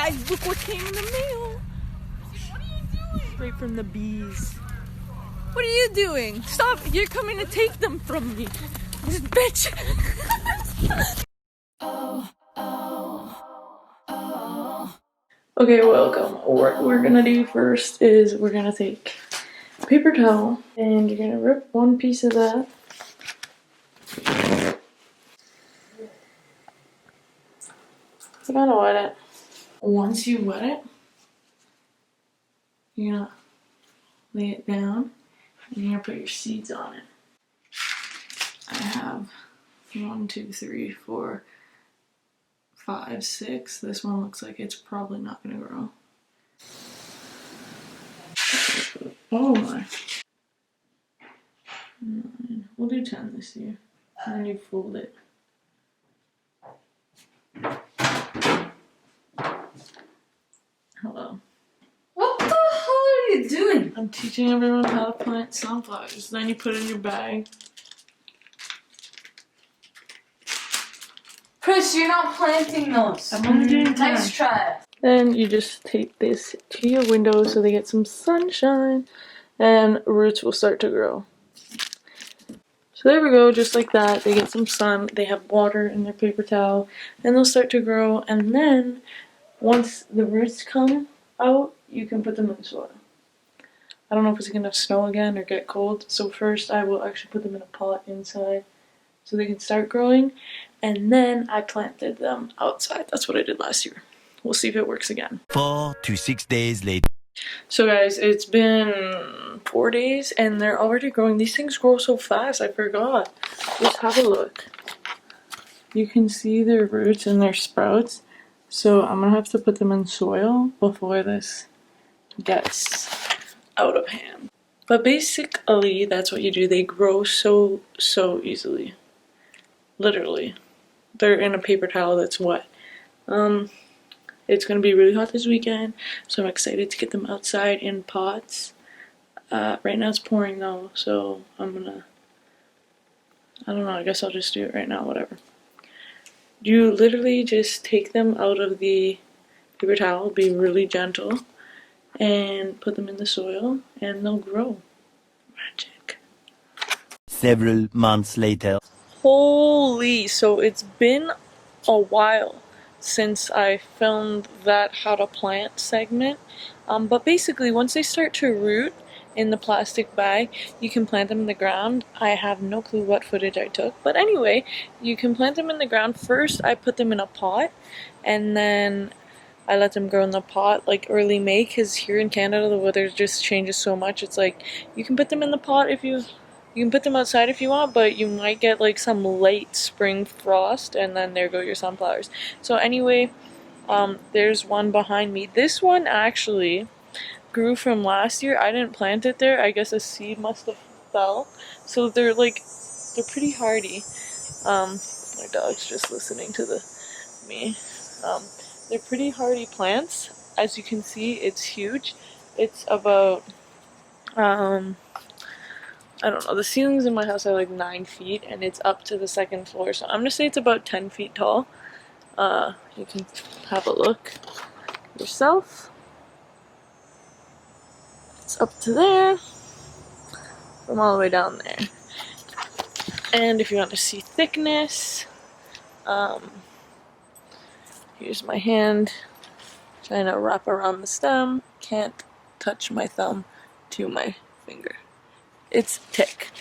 guys, look what came in the mail. What are you doing? Straight from the bees. What are you doing? Stop, you're coming to take them from me. This bitch. Okay, welcome. What we're gonna do first is we're gonna take a paper towel and you're gonna rip one piece of that. You gotta wet it. Once you wet it, you're gonna lay it down and you're gonna put your seeds on it. I have 1, 2, 3, 4, 5, 6. This one looks like it's probably not gonna grow. Oh my. 9. We'll do 10 this year. And then you fold it. Hello. What the hell are you doing? I'm teaching everyone how to plant sunflowers. Then you put it in your bag. Chris, you're not planting those. I'm only doing 10. Nice try. Then you just take this to your window so they get some sunshine and roots will start to grow. So there we go, just like that. They get some sun, they have water in their paper towel, and they'll start to grow. And then once the roots come out, you can put them in the soil. I don't know if it's gonna snow again or get cold, so first I will actually put them in a pot inside so they can start growing, and then I planted them outside. That's what I did last year. We'll see if it works again. 4 to 6 days later. So guys, it's been 4 days and they're already growing. These things grow so fast, I forgot. Just have a look. You can see their roots and their sprouts. So I'm gonna have to put them in soil before this gets out of hand. But basically, that's what you do. They grow so easily. Literally. They're in a paper towel that's wet. It's gonna be really hot this weekend, so I'm excited to get them outside in pots. Right now it's pouring though, so I don't know, I guess I'll just do it right now, whatever. You literally just take them out of the paper towel, be really gentle, and put them in the soil, and they'll grow. Magic. Several months later. Holy, so it's been a while since I filmed that how to plant segment, but basically once they start to root in the plastic bag, you can plant them in the ground. I have no clue what footage I took, but anyway, you can plant them in the ground. First I put them in a pot and then I let them grow in the pot like early May, because here in Canada the weather just changes so much. It's like you can put them in the pot if you can put them outside if you want, but you might get like some late spring frost and then there go your sunflowers. So anyway, there's one behind me. This one actually grew from last year. I didn't plant it there. I guess a seed must have fell. So they're pretty hardy. My dog's just listening to me. They're pretty hardy plants. As you can see, it's huge. It's about I don't know, the ceilings in my house are like 9 feet and it's up to the 2nd floor, so I'm gonna say it's about 10 feet tall. You can have a look yourself. It's up to there, from all the way down there. And if you want to see thickness, here's my hand trying to wrap around the stem. Can't touch my thumb to my finger. It's thick.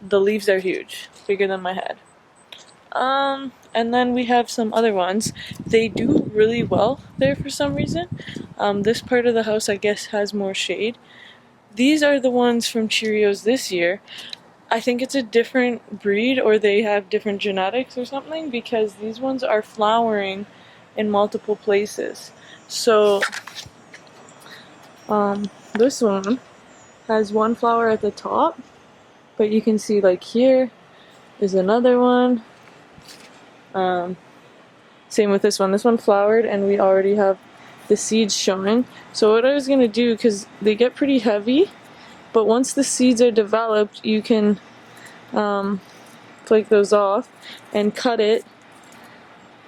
The leaves are huge, bigger than my head. And then we have some other ones. They do really well there for some reason. This part of the house, I guess, has more shade. These are the ones from Cheerios this year. I think it's a different breed, or they have different genetics or something, because these ones are flowering in multiple places. So, this one has one flower at the top, but you can see like here is another one. Same with this one. This one flowered and we already have the seeds showing. So what I was gonna do, because they get pretty heavy, but once the seeds are developed, you can flake those off and cut it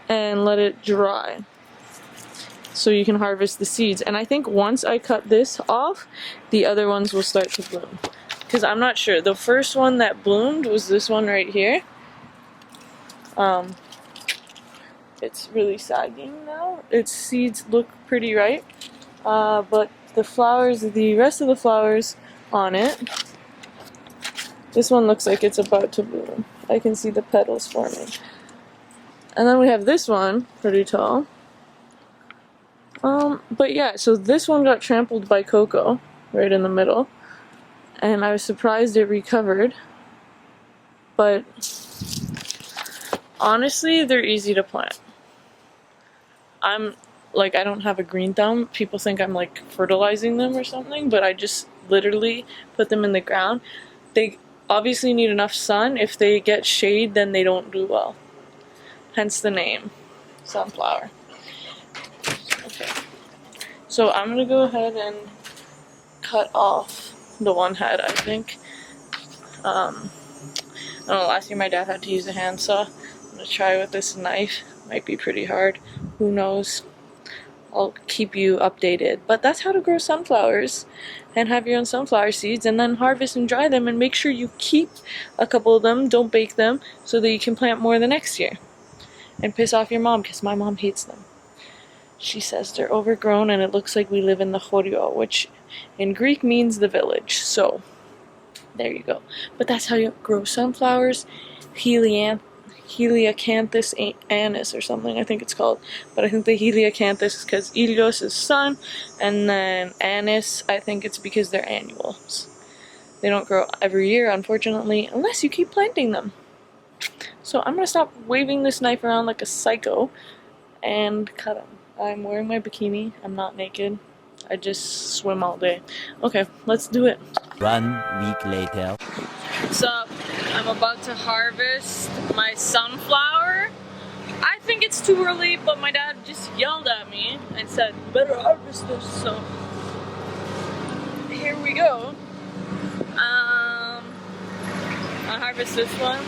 and let it dry. so you can harvest the seeds. And I think once I cut this off, the other ones will start to bloom. Because I'm not sure. The first one that bloomed was this one right here. It's really sagging now. Its seeds look pretty ripe. But the flowers, the rest of the flowers on it, this one looks like it's about to bloom. I can see the petals forming. And then we have this one, pretty tall. But yeah, so this one got trampled by Coco, right in the middle. And I was surprised it recovered. But honestly, they're easy to plant. I don't have a green thumb. People think I'm like fertilizing them or something, but I just literally put them in the ground. They obviously need enough sun. If they get shade, then they don't do well. Hence the name, sunflower. Okay. So I'm gonna go ahead and cut off the one head, I think. I don't know, last year my dad had to use a handsaw. I'm gonna try with this knife. Might be pretty hard. Who knows? I'll keep you updated. But that's how to grow sunflowers and have your own sunflower seeds, and then harvest and dry them, and make sure you keep a couple of them, don't bake them, so that you can plant more the next year. And piss off your mom, because my mom hates them. She says they're overgrown and it looks like we live in the chorio, which in Greek means the village. So, there you go. But that's how you grow sunflowers. Heliacanthus anise or something, I think it's called. But I think the heliacanthus is because Ilios is sun, and then anise, I think it's because they're annuals. They don't grow every year, unfortunately, unless you keep planting them. So I'm gonna stop waving this knife around like a psycho and cut them. I'm wearing my bikini. I'm not naked. I just swim all day. Okay, let's do it. 1 week later. So, I'm about to harvest my sunflower. I think it's too early, but my dad just yelled at me and said, "You better harvest this," so here we go. I'll harvest this one.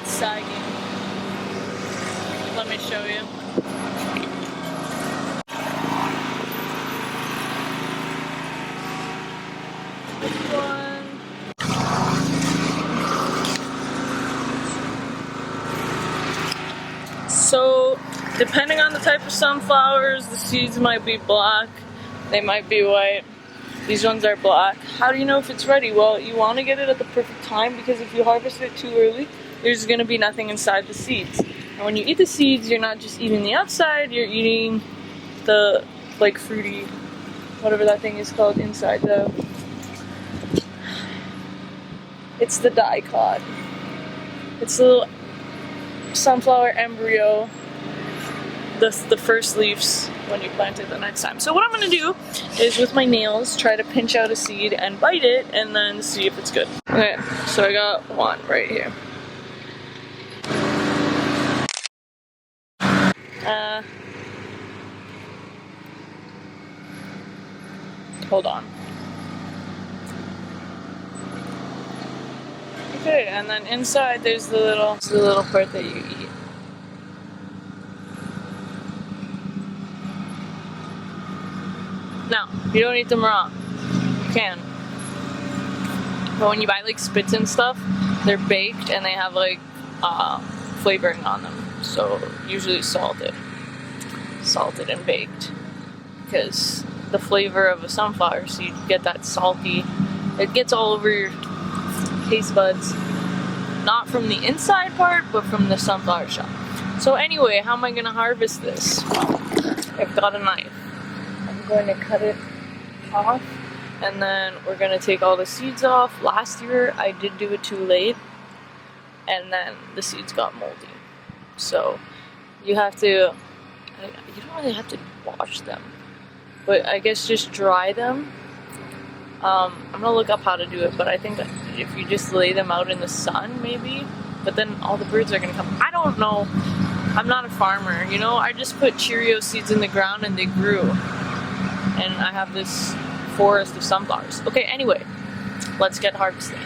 It's sagging. Let me show you. This one. So, depending on the type of sunflowers, the seeds might be black, they might be white. These ones are black. How do you know if it's ready? Well, you want to get it at the perfect time, because if you harvest it too early, there's going to be nothing inside the seeds. And when you eat the seeds, you're not just eating the outside, you're eating the, like, fruity, whatever that thing is called inside the... It's the dicot. It's the little sunflower embryo, the first leaves when you plant it the next time. So what I'm going to do is, with my nails, try to pinch out a seed and bite it, and then see if it's good. Okay, so I got one right here. Hold on. Okay, and then inside there's the little part that you eat. No, you don't eat them raw. You can. But when you buy like spits and stuff, they're baked and they have like flavoring on them. So usually salted and baked, because the flavor of a sunflower seed, you get that salty. It gets all over your taste buds, not from the inside part, but from the sunflower shell. So anyway, how am I gonna harvest this? Well, I've got a knife. I'm going to cut it off, and then we're gonna take all the seeds off. Last year I did do it too late, and then the seeds got moldy. So you have to, you don't really have to wash them, but I guess just dry them. I'm gonna look up how to do it, but I think if you just lay them out in the sun, maybe, but then all the birds are gonna come. I don't know. I'm not a farmer, you know? I just put Cheerio seeds in the ground and they grew. And I have this forest of sunflowers. Okay, anyway, let's get harvesting.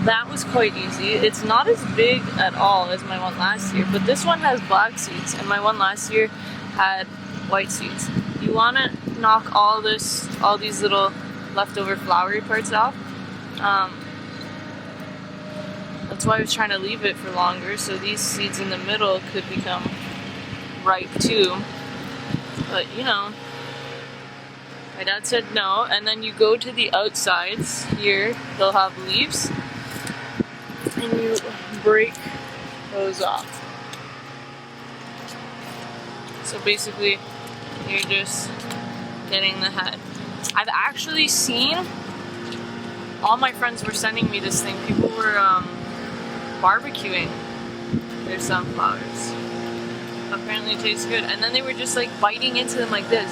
that was quite easy. It's not as big at all as my one last year, but this one has black seeds, and my one last year had white seeds. You want to knock all these little leftover flowery parts off. That's why I was trying to leave it for longer, so these seeds in the middle could become ripe too. But you know, my dad said no, and then you go to the outsides here, they'll have leaves, and you break those off. So basically, you're just getting the head. I've actually seen, all my friends were sending me this thing, people were barbecuing their sunflowers. Apparently it tastes good, and then they were just like biting into them like this.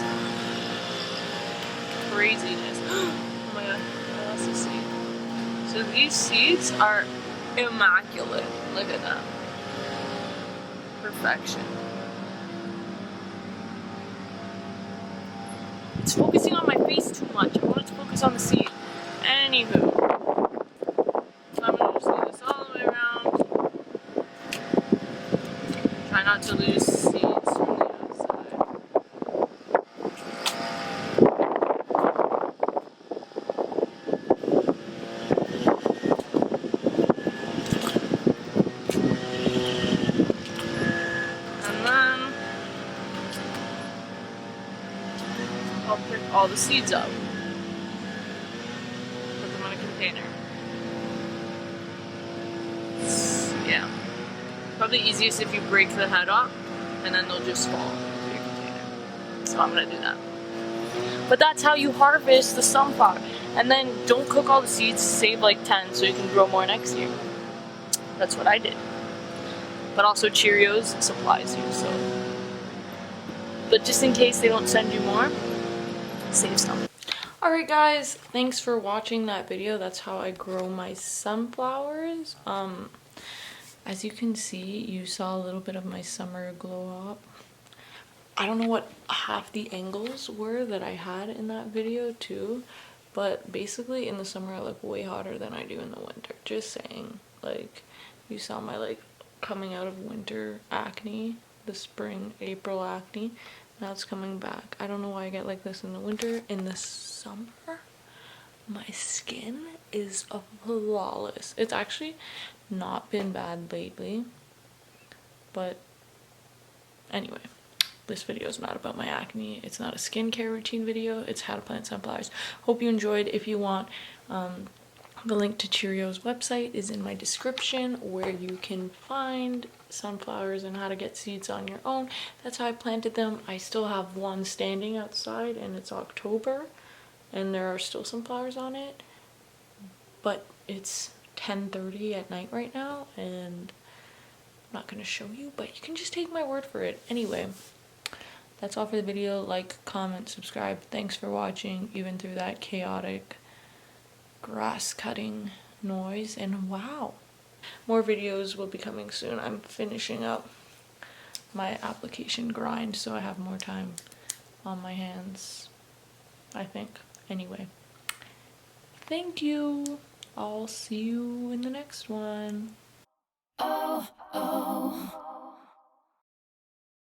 Craziness. Oh my god, I lost a seed. So these seeds are immaculate. Look at that. Perfection. It's focusing on my face too much. I wanted to focus on the seed. Anywho. So I'm gonna just do this all the way around. Try not to lose seeds from the outside. And then I'll pick all the seeds up. Put them in a container. Yeah. Probably easiest if you break the head off, and then they'll just fall into your container. So I'm gonna do that. But that's how you harvest the sunflower. And then don't cook all the seeds, save like 10 so you can grow more next year. That's what I did. But also Cheerios supplies you, so. But just in case they don't send you more, save some. Alright guys, thanks for watching that video. That's how I grow my sunflowers. As you can see, you saw a little bit of my summer glow up. I don't know what half the angles were that I had in that video too, but basically in the summer I look way hotter than I do in the winter. Just saying. Like, you saw my like coming out of winter acne, the spring, April acne. Now it's coming back. I don't know why I get like this in the winter. In the summer, my skin is flawless. It's actually not been bad lately, but anyway, this video is not about my acne. It's not a skincare routine video. It's how to plant sunflowers. Hope you enjoyed. If you want, the link to Cheerios website is in my description, where you can find sunflowers and how to get seeds on your own. That's how I planted them. I still have one standing outside, and it's October, and there are still some flowers on it, but it's 10:30 at night right now, and I'm not gonna show you, but you can just take my word for it. Anyway, that's all for the video. Like, comment, subscribe. Thanks for watching, even through that chaotic grass cutting noise. And wow, more videos will be coming soon. I'm finishing up my application grind, so I have more time on my hands, I think. Anyway, thank you. I'll see you in the next one. Oh, oh.